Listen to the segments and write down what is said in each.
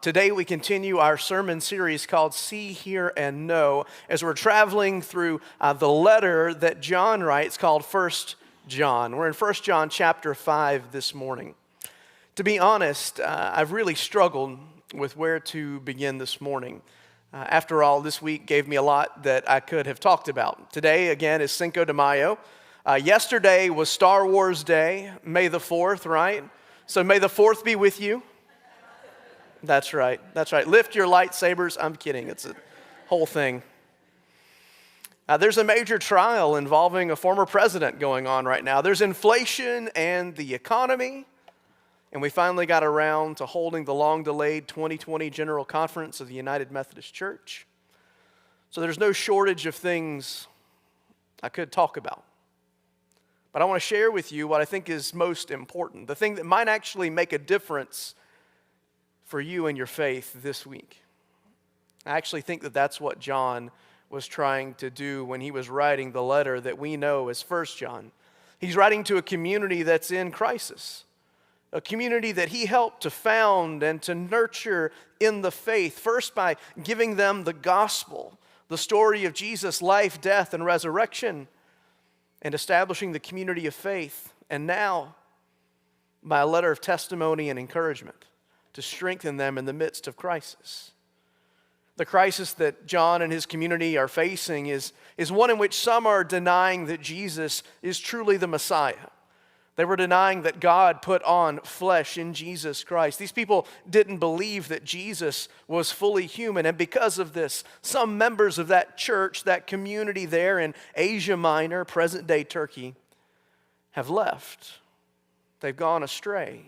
Today we continue our sermon series called See, Hear, and Know as we're traveling through the letter that John writes called 1 John. We're in 1 John chapter 5 this morning. To be honest, I've really struggled with where to begin this morning. After all, this week gave me a lot that I could have talked about. Today, again, is Cinco de Mayo. Yesterday was Star Wars Day, May the 4th, right? So may the 4th be with you. That's right. Lift your lightsabers. I'm kidding. It's a whole thing. There's a major trial involving a former president going on right now. There's inflation and the economy. And we finally got around to holding the long-delayed 2020 General Conference of the United Methodist Church. So there's no shortage of things I could talk about. But I want to share with you what I think is most important, the thing that might actually make a difference for you and your faith this week. I actually think that that's what John was trying to do when he was writing the letter that we know as 1 John. He's writing to a community that's in crisis, a community that he helped to found and to nurture in the faith, first by giving them the gospel, the story of Jesus' life, death, and resurrection, and establishing the community of faith, and now by a letter of testimony and encouragement to strengthen them in the midst of crisis. The crisis that John and his community are facing is one in which some are denying that Jesus is truly the Messiah. They were denying that God put on flesh in Jesus Christ. These people didn't believe that Jesus was fully human, and because of this, some members of that church, that community there in Asia Minor, present-day Turkey, have left. They've gone astray.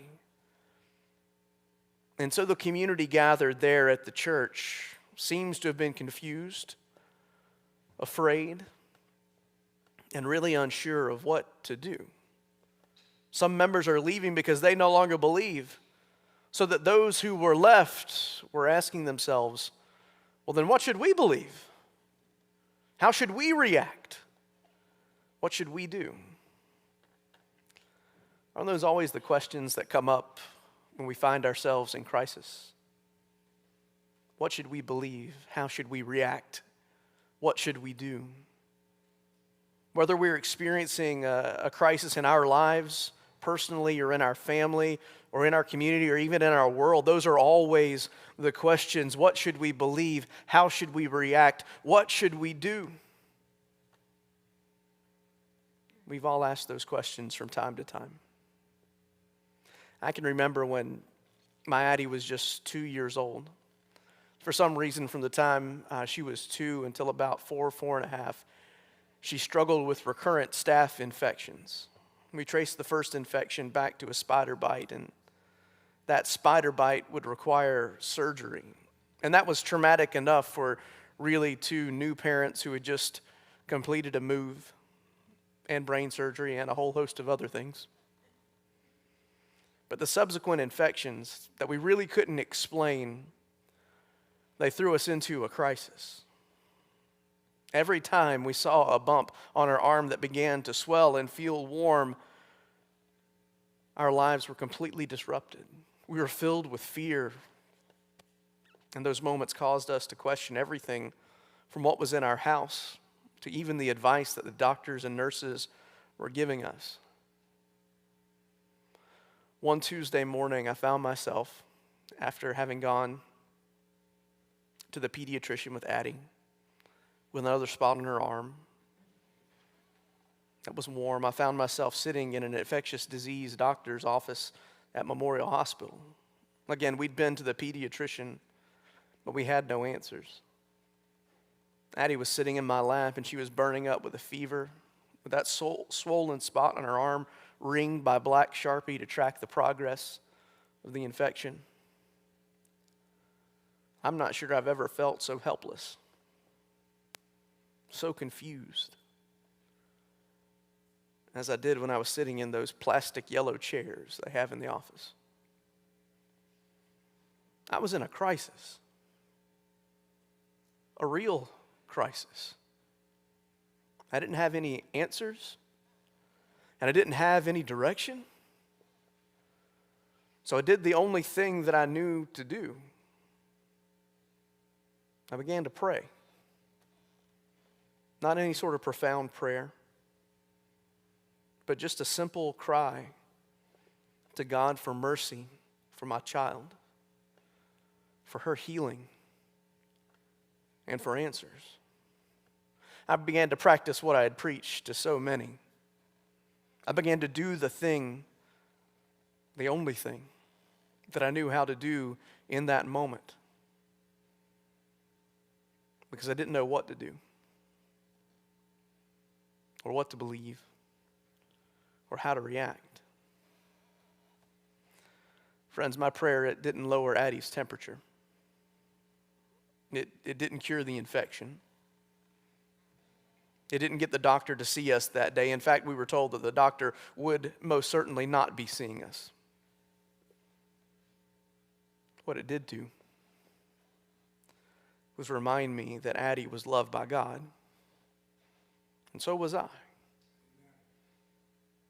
And so the community gathered there at the church seems to have been confused, afraid, and really unsure of what to do. Some members are leaving because they no longer believe, so that those who were left were asking themselves, well, then what should we believe? How should we react? What should we do? Aren't those always the questions that come up when we find ourselves in crisis? What should we believe? How should we react? What should we do? Whether we're experiencing a crisis in our lives, personally or in our family or in our community or even in our world, those are always the questions. What should we believe? How should we react? What should we do? We've all asked those questions from time to time. I can remember when my Addie was just 2 years old. For some reason, from the time she was 2 until about 4.5, she struggled with recurrent staph infections. We traced the first infection back to a spider bite, and that spider bite would require surgery. And that was traumatic enough for really 2 new parents who had just completed a move and brain surgery and a whole host of other things. But the subsequent infections that we really couldn't explain, they threw us into a crisis. Every time we saw a bump on her arm that began to swell and feel warm, our lives were completely disrupted. We were filled with fear, and those moments caused us to question everything from what was in our house to even the advice that the doctors and nurses were giving us. One Tuesday morning, I found myself, after having gone to the pediatrician with Addie, with another spot on her arm that was warm. I found myself sitting in an infectious disease doctor's office at Memorial Hospital. Again, we'd been to the pediatrician, but we had no answers. Addie was sitting in my lap, and she was burning up with a fever, with that swollen spot on her arm ringed by black Sharpie to track the progress of the infection. I'm not sure I've ever felt so helpless, so confused, as I did when I was sitting in those plastic yellow chairs they have in the office. I was in a crisis, a real crisis. I didn't have any answers, and I didn't have any direction. So I did the only thing that I knew to do. I began to pray. Not any sort of profound prayer, but just a simple cry to God for mercy for my child, for her healing, and for answers. I began to practice what I had preached to so many. I began to do the thing, the only thing that I knew how to do in that moment, because I didn't know what to do or what to believe or how to react. Friends, my prayer, it didn't lower Addie's temperature. It didn't cure the infection. It didn't get the doctor to see us that day. In fact, we were told that the doctor would most certainly not be seeing us. What it did do was remind me that Addie was loved by God, and so was I.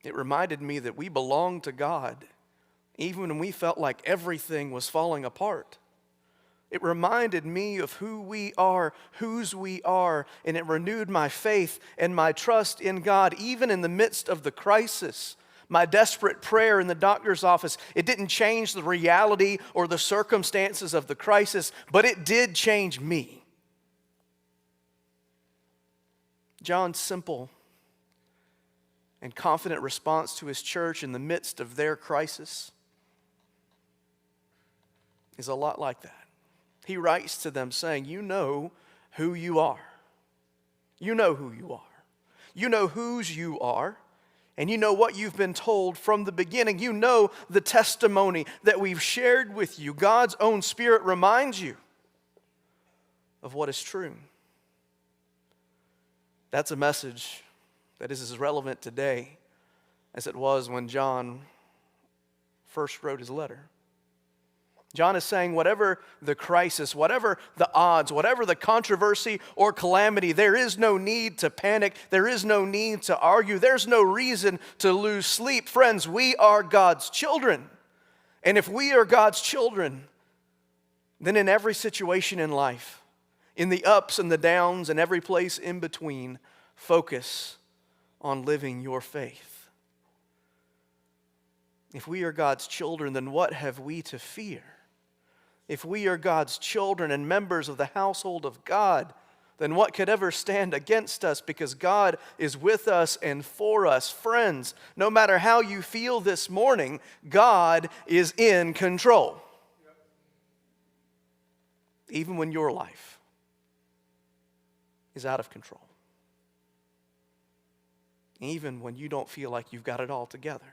It reminded me that we belonged to God even when we felt like everything was falling apart. It reminded me of who we are, whose we are, and it renewed my faith and my trust in God even in the midst of the crisis. My desperate prayer in the doctor's office, it didn't change the reality or the circumstances of the crisis, but it did change me. John's simple and confident response to his church in the midst of their crisis is a lot like that. He writes to them saying, you know who you are. You know who you are. You know whose you are. And you know what you've been told from the beginning. You know the testimony that we've shared with you. God's own Spirit reminds you of what is true. That's a message that is as relevant today as it was when John first wrote his letter. John is saying whatever the crisis, whatever the odds, whatever the controversy or calamity, there is no need to panic. There is no need to argue. There's no reason to lose sleep. Friends, we are God's children. And if we are God's children, then in every situation in life, in the ups and the downs and every place in between, focus on living your faith. If we are God's children, then what have we to fear? If we are God's children and members of the household of God, then what could ever stand against us? Because God is with us and for us. Friends, no matter how you feel this morning, God is in control. Even when your life is out of control. Even when you don't feel like you've got it all together.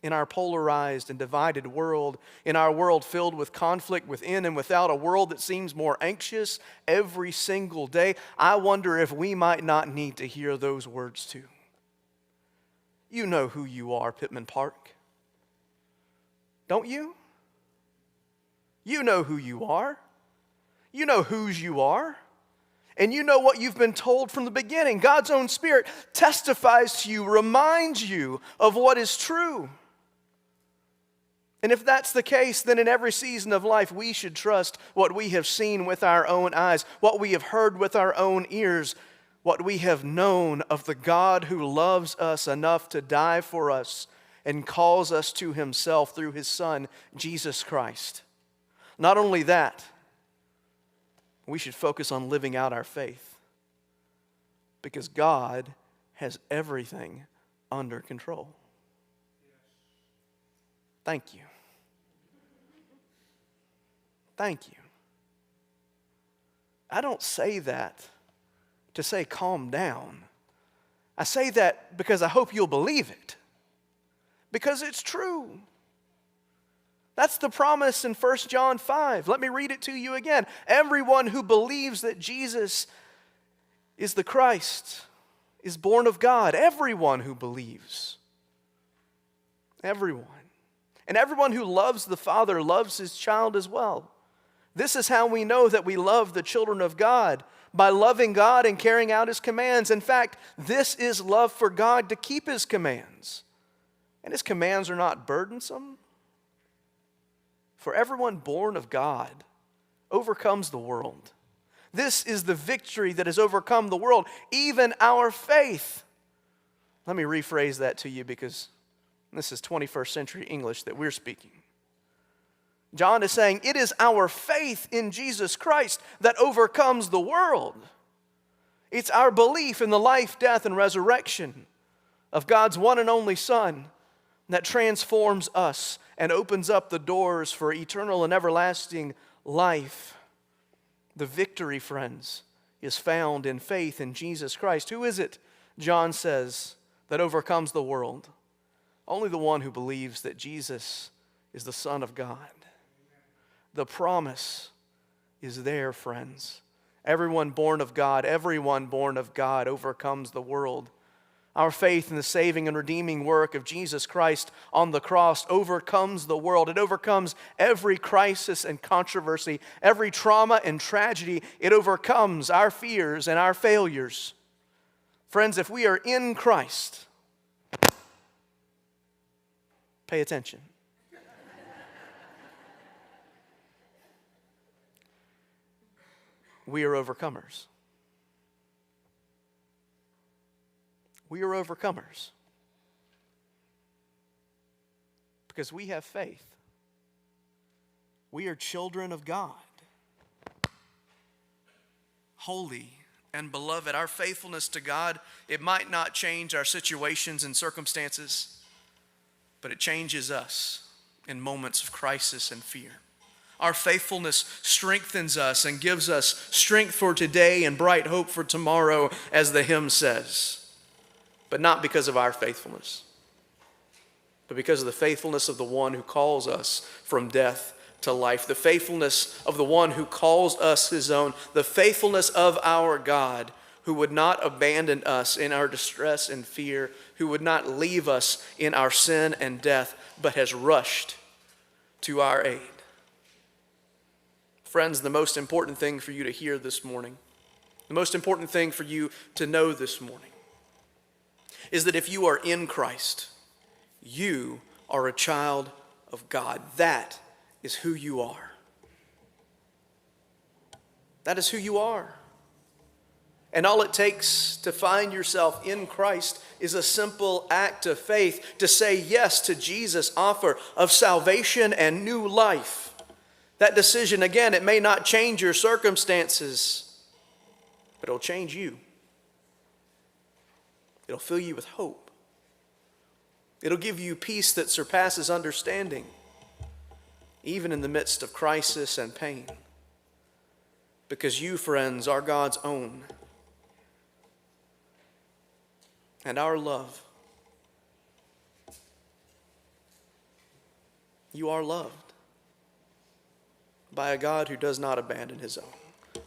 In our polarized and divided world, in our world filled with conflict within and without, a world that seems more anxious every single day, I wonder if we might not need to hear those words too. You know who you are, Pittman Park. Don't you? You know who you are. You know whose you are. And you know what you've been told from the beginning. God's own Spirit testifies to you, reminds you of what is true. And if that's the case, then in every season of life, we should trust what we have seen with our own eyes, what we have heard with our own ears, what we have known of the God who loves us enough to die for us and calls us to Himself through His Son, Jesus Christ. Not only that, we should focus on living out our faith because God has everything under control. Thank you. Thank you. I don't say that to say calm down. I say that because I hope you'll believe it. Because it's true. That's the promise in 1 John 5. Let me read it to you again. Everyone who believes that Jesus is the Christ is born of God. Everyone who believes. Everyone. And everyone who loves the Father loves his child as well. This is how we know that we love the children of God, by loving God and carrying out His commands. In fact, this is love for God, to keep His commands. And His commands are not burdensome. For everyone born of God overcomes the world. This is the victory that has overcome the world, even our faith. Let me rephrase that to you because this is 21st century English that we're speaking. John is saying it is our faith in Jesus Christ that overcomes the world. It's our belief in the life, death, and resurrection of God's one and only Son that transforms us and opens up the doors for eternal and everlasting life. The victory, friends, is found in faith in Jesus Christ. Who is it, John says, that overcomes the world? Only the one who believes that Jesus is the Son of God. The promise is there, friends. Everyone born of God overcomes the world. Our faith in the saving and redeeming work of Jesus Christ on the cross overcomes the world. It overcomes every crisis and controversy, every trauma and tragedy. It overcomes our fears and our failures. Friends, if we are in Christ, pay attention. We are overcomers. We are overcomers because we have faith. We are children of God, holy and beloved. Our faithfulness to God, it might not change our situations and circumstances, but it changes us in moments of crisis and fear. Our faithfulness strengthens us and gives us strength for today and bright hope for tomorrow, as the hymn says. But not because of our faithfulness, but because of the faithfulness of the one who calls us from death to life, the faithfulness of the one who calls us his own, the faithfulness of our God, who would not abandon us in our distress and fear, who would not leave us in our sin and death, but has rushed to our aid. Friends, the most important thing for you to hear this morning, the most important thing for you to know this morning, is that if you are in Christ, you are a child of God. That is who you are. That is who you are. And all it takes to find yourself in Christ is a simple act of faith, to say yes to Jesus' offer of salvation and new life. That decision, again, it may not change your circumstances, but it'll change you. It'll fill you with hope. It'll give you peace that surpasses understanding, even in the midst of crisis and pain. Because you, friends, are God's own. And our love, you are loved by a God who does not abandon his own.